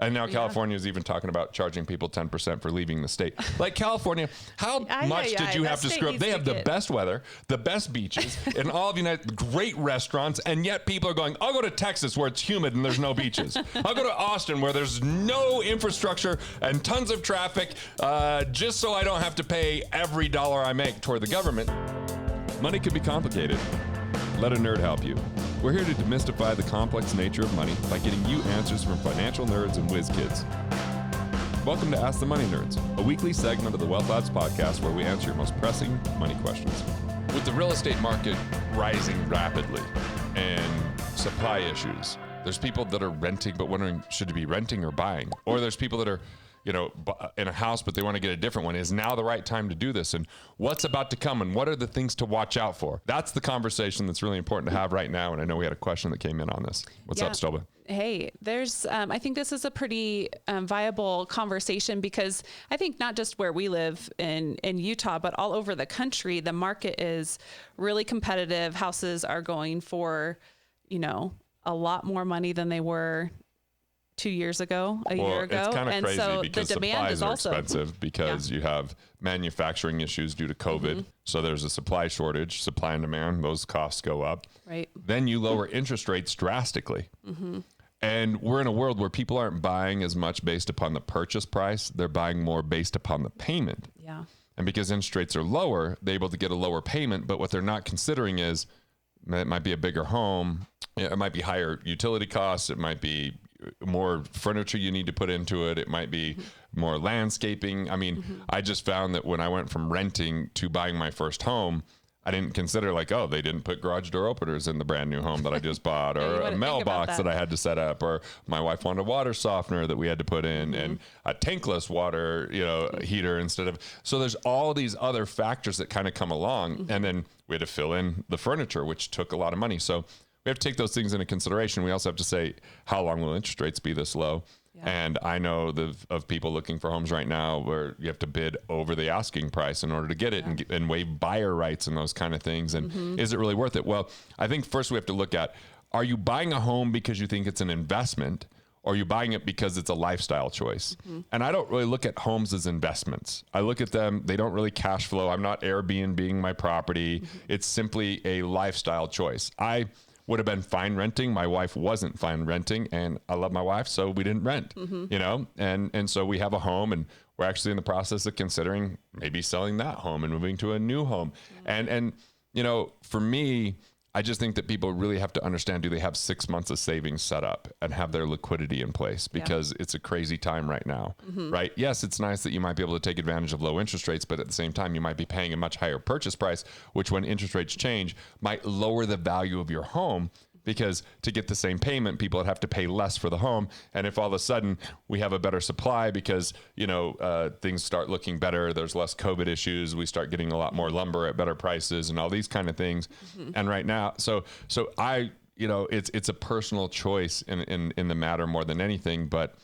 And now California is even talking about charging people 10% for leaving the state. Like California, how much did you have to screw up? They have the best weather, the best beaches, and all of United, great restaurants, and yet people are going, I'll go to Texas where it's humid and there's no beaches. I'll go to Austin where there's no infrastructure and tons of traffic, just so I don't have to pay every dollar I make toward the government. Money can be complicated. Let a nerd help you. We're here to demystify the complex nature of money by getting you answers from financial nerds and whiz kids. Welcome to Ask the Money Nerds, a weekly segment of the Wealth Labs podcast where we answer your most pressing money questions. With the real estate market rising rapidly and supply issues, there's people that are renting but wondering, should you be renting or buying? Or there's people that are in a house, but they want to get a different one. Is now the right time to do this? And what's about to come? And what are the things to watch out for? That's the conversation that's really important to have right now. And I know we had a question that came in on this. What's up, Stoba? Hey, there's, I think this is a pretty viable conversation because I think not just where we live in Utah, but all over the country, the market is really competitive. Houses are going for, a lot more money than they were 2 years ago, a year ago. It's kind of crazy so because the demand supplies is are also expensive because you have manufacturing issues due to COVID. So there's a supply shortage, supply and demand, those costs go up. Right. Then you lower interest rates drastically. And we're in a world where people aren't buying as much based upon the purchase price. They're buying more based upon the payment. Yeah. And because interest rates are lower, they're able to get a lower payment. But what they're not considering is it might be a bigger home. It might be higher utility costs. It might be more furniture you need to put into it. It might be more landscaping. I mean, I just found that when I went from renting to buying my first home, I didn't consider they didn't put garage door openers in the brand new home that I just bought, or a mailbox that I had to set up, or my wife wanted a water softener that we had to put in, and a tankless water, heater instead of. So there's all these other factors that kind of come along, and then we had to fill in the furniture, which took a lot of money. So we have to take those things into consideration. We also have to say, how long will interest rates be this low? Yeah. And I know of people looking for homes right now where you have to bid over the asking price in order to get it and waive buyer rights and those kind of things. And is it really worth it? Well, I think first we have to look at, are you buying a home because you think it's an investment, or are you buying it because it's a lifestyle choice? And I don't really look at homes as investments. I look at them, they don't really cash flow. I'm not Airbnb-ing my property. It's simply a lifestyle choice. I would have been fine renting. My wife wasn't fine renting, and I love my wife, so we didn't rent, and so we have a home, and we're actually in the process of considering maybe selling that home and moving to a new home. And for me, I just think that people really have to understand, do they have 6 months of savings set up and have their liquidity in place? Because it's a crazy time right now, right? Yes, it's nice that you might be able to take advantage of low interest rates, but at the same time, you might be paying a much higher purchase price, which when interest rates change might lower the value of your home, because to get the same payment, people would have to pay less for the home. And if all of a sudden we have a better supply because, things start looking better, there's less COVID issues, we start getting a lot more lumber at better prices and all these kind of things. And right now, so I, it's a personal choice in the matter more than anything, but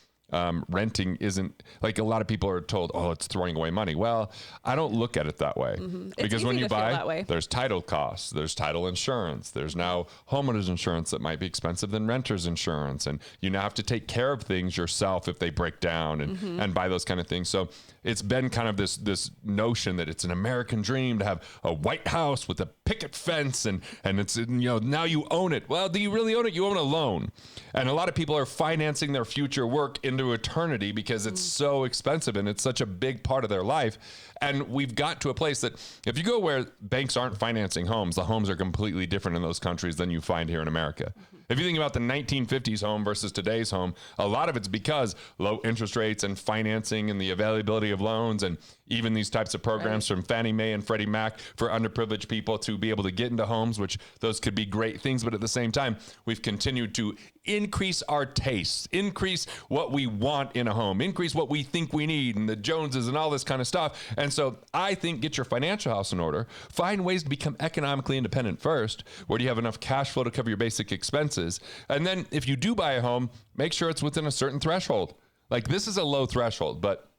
renting isn't, like a lot of people are told, oh, it's throwing away money. Well, I don't look at it that way, because when you buy, there's title costs, there's title insurance, there's now homeowners insurance that might be expensive than renter's insurance. And you now have to take care of things yourself if they break down and buy those kind of things. So it's been kind of this notion that it's an American dream to have a white house with a picket fence and it's, now you own it. Well, do you really own it? You own a loan. And a lot of people are financing their future work into eternity because it's so expensive and it's such a big part of their life. And we've got to a place that if you go where banks aren't financing homes, the homes are completely different in those countries than you find here in America. If you think about the 1950s home versus today's home, a lot of it's because low interest rates and financing and the availability of loans and even these types of programs from Fannie Mae and Freddie Mac for underprivileged people to be able to get into homes, which those could be great things. But at the same time, we've continued to increase our tastes, increase what we want in a home, increase what we think we need, and the Joneses and all this kind of stuff. And so I think get your financial house in order, find ways to become economically independent first, where you have enough cash flow to cover your basic expenses. And then if you do buy a home, make sure it's within a certain threshold. Like this is a low threshold, but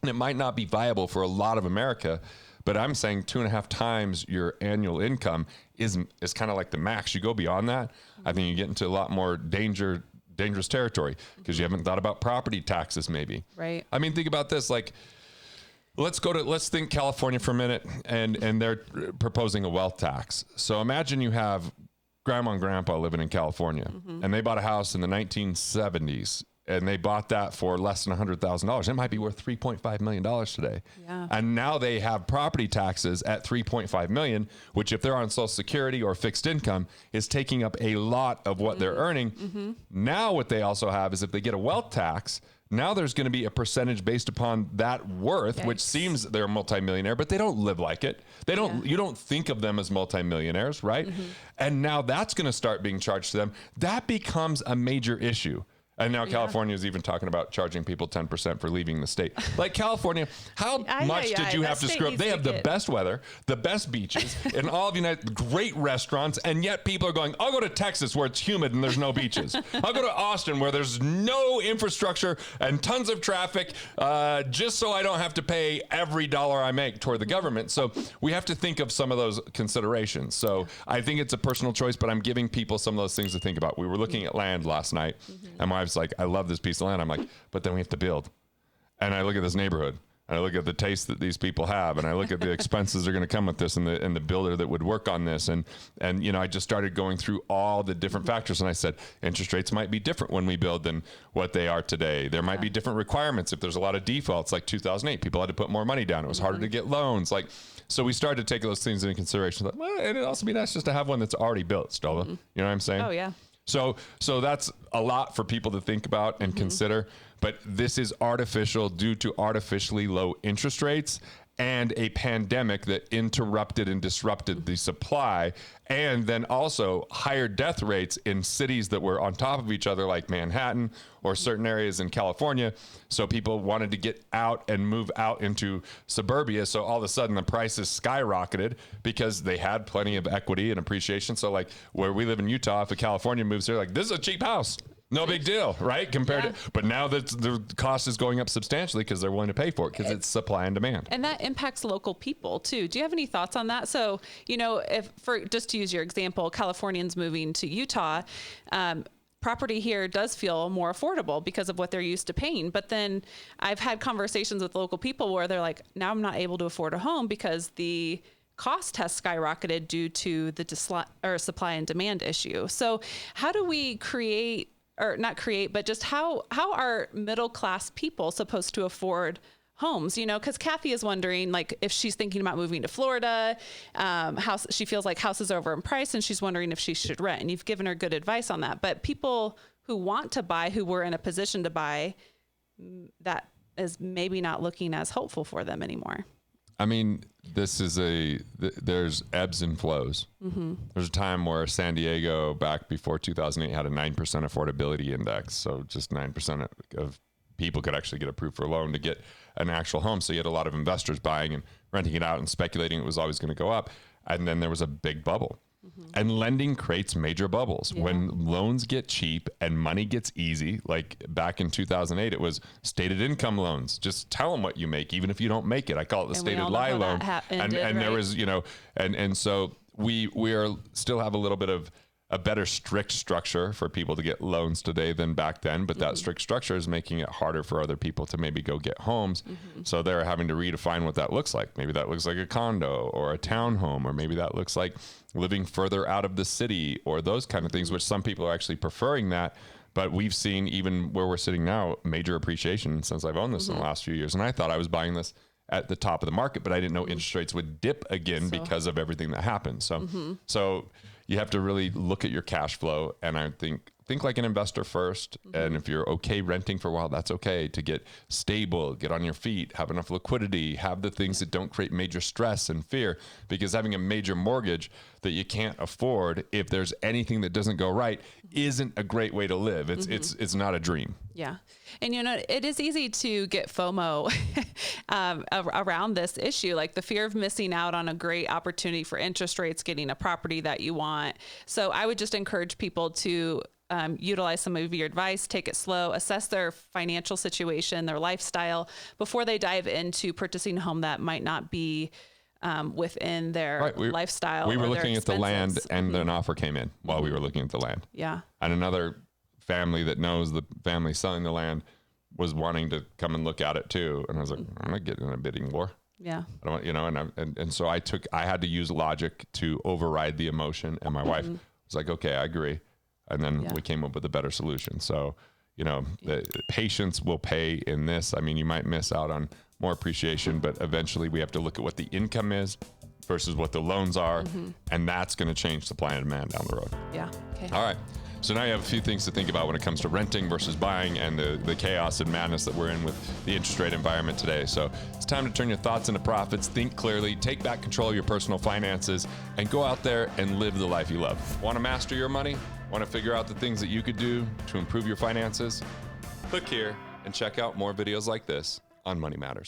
it might not be viable for a lot of America. But I'm saying 2.5 times your annual income is kind of like the max. You go beyond that, I think you get into a lot more dangerous dangerous territory because you haven't thought about property taxes maybe. Right. I mean, think about this, like, let's think California for a minute, and they're proposing a wealth tax. So imagine you have grandma and grandpa living in California, and they bought a house in the 1970s, and they bought that for less than $100,000. It might be worth $3.5 million today. Yeah. And now they have property taxes at $3.5 million, which if they're on Social Security or fixed income is taking up a lot of what they're earning. Now what they also have is if they get a wealth tax, now there's going to be a percentage based upon that worth, which seems they're a multimillionaire, but they don't live like it. They don't, you don't think of them as multimillionaires, right? And now that's going to start being charged to them. That becomes a major issue. And now California is even talking about charging people 10% for leaving the state. Like California, how much did you have to screw up? They have the best weather, the best beaches, and all of the United, great restaurants, and yet people are going, I'll go to Texas where it's humid and there's no beaches. I'll go to Austin where there's no infrastructure and tons of traffic, just so I don't have to pay every dollar I make toward the government. So we have to think of some of those considerations. So I think it's a personal choice, but I'm giving people some of those things to think about. We were looking at land last night, and my wife's like, I love this piece of land. I'm like, but then we have to build. And I look at this neighborhood, and I look at the taste that these people have, and I look at the expenses that are going to come with this, and the builder that would work on this. And you know, I just started going through all the different factors, and I said, interest rates might be different when we build than what they are today. There might be different requirements. If there's a lot of defaults, like 2008, people had to put more money down. It was harder to get loans. Like, so we started to take those things into consideration. Like, well, and it'd also be nice just to have one that's already built, Stella. You know what I'm saying? Oh, yeah. So that's a lot for people to think about and consider, but this is artificial due to artificially low interest rates and a pandemic that interrupted and disrupted the supply, and then also higher death rates in cities that were on top of each other, like Manhattan or certain areas in California. So people wanted to get out and move out into suburbia. So all of a sudden the prices skyrocketed because they had plenty of equity and appreciation. So like where we live in Utah, if a California moves here, like, this is a cheap house. No big deal, right? Compared to, but now that the cost is going up substantially because they're willing to pay for it because it's supply and demand. And that impacts local people too. Do you have any thoughts on that? So, you know, if for just to use your example, Californians moving to Utah, property here does feel more affordable because of what they're used to paying. But then I've had conversations with local people where they're like, now I'm not able to afford a home because the cost has skyrocketed due to the supply and demand issue. So how do we create, or not create, but just how are middle class people supposed to afford homes? You know, because Kathy is wondering, like, if she's thinking about moving to Florida, she feels like houses are over in price, and she's wondering if she should rent. And you've given her good advice on that. But people who want to buy, who were in a position to buy, that is maybe not looking as hopeful for them anymore. I mean, this is there's ebbs and flows. There's a time where San Diego, back before 2008, had a 9% affordability index. So just 9% of people could actually get approved for a loan to get an actual home. So you had a lot of investors buying and renting it out and speculating it was always going to go up. And then there was a big bubble. And lending creates major bubbles. When loans get cheap and money gets easy, like back in 2008, it was stated income loans. Just tell them what you make, even if you don't make it. I call it the stated lie loan. And there was, you know, and so we are still have a little bit of a better strict structure for people to get loans today than back then. But that strict structure is making it harder for other people to maybe go get homes. So they're having to redefine what that looks like. Maybe that looks like a condo or a townhome, or maybe that looks like living further out of the city, or those kind of things, which some people are actually preferring that. But we've seen, even where we're sitting now, major appreciation since I've owned this in the last few years. And I thought I was buying this at the top of the market, but I didn't know interest rates would dip again because of everything that happened. So you have to really look at your cash flow, and I think like an investor first. And if you're okay renting for a while, that's okay. To get stable, get on your feet, have enough liquidity, have the things that don't create major stress and fear, because having a major mortgage that you can't afford, if there's anything that doesn't go right, isn't a great way to live. It's not a dream. Yeah. And, you know, it is easy to get FOMO around this issue, like the fear of missing out on a great opportunity for interest rates, getting a property that you want. So I would just encourage people to utilize some of your advice, take it slow, assess their financial situation, their lifestyle, before they dive into purchasing a home that might not be within their lifestyle. We were looking at the land, and an offer came in while we were looking at the land. Yeah. And another family that knows the family selling the land was wanting to come and look at it too. And I was like, I'm not getting in a bidding war. Yeah. I don't, and so I had to use logic to override the emotion. And my wife was like, okay, I agree. And then we came up with a better solution. So, the patience will pay in this. I mean, you might miss out on more appreciation, but eventually we have to look at what the income is versus what the loans are. And that's going to change supply and demand down the road. Yeah. Okay. All right. So now you have a few things to think about when it comes to renting versus buying and the chaos and madness that we're in with the interest rate environment today. So it's time to turn your thoughts into profits, think clearly, take back control of your personal finances, and go out there and live the life you love. Want to master your money? Want to figure out the things that you could do to improve your finances? Click here and check out more videos like this on Money Matters.